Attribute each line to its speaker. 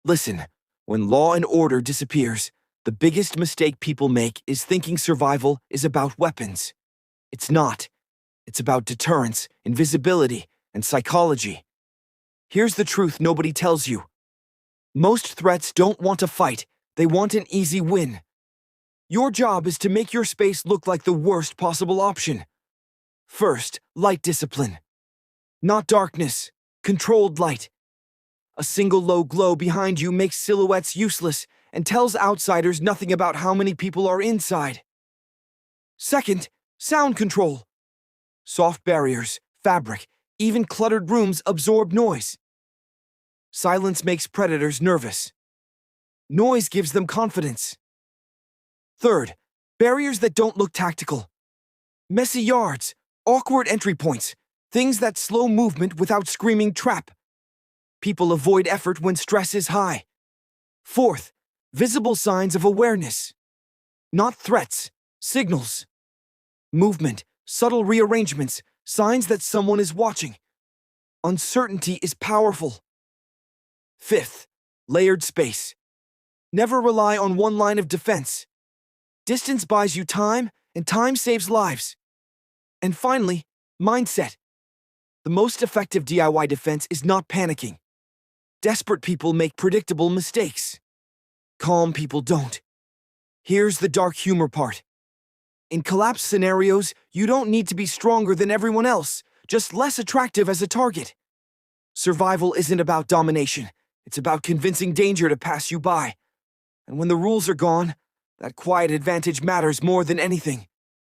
Speaker 1: Listen, when law and order disappears, the biggest mistake people make is thinking survival is about weapons. It's not. It's about deterrence, invisibility, and psychology. Here's the truth nobody tells you. Most threats don't want to fight, they want an easy win. Your job is to make your space look like the worst possible option. First, light discipline. Not darkness, controlled light. A single low glow behind you makes silhouettes useless and tells outsiders nothing about how many people are inside. Second, sound control. Soft barriers, fabric, even cluttered rooms absorb noise. Silence makes predators nervous. Noise gives them confidence. Third, barriers that don't look tactical. Messy yards, awkward entry points, things that slow movement without screaming trap. People avoid effort when stress is high. Fourth, visible signs of awareness. Not threats, signals. Movement, subtle rearrangements, signs that someone is watching. Uncertainty is powerful. Fifth, layered space. Never rely on one line of defense. Distance buys you time, and time saves lives. And finally, mindset. The most effective DIY defense is not panicking. Desperate people make predictable mistakes. Calm people don't. Here's the dark humor part. In collapse scenarios, you don't need to be stronger than everyone else, just less attractive as a target. Survival isn't about domination. It's about convincing danger to pass you by. And when the rules are gone, that quiet advantage matters more than anything.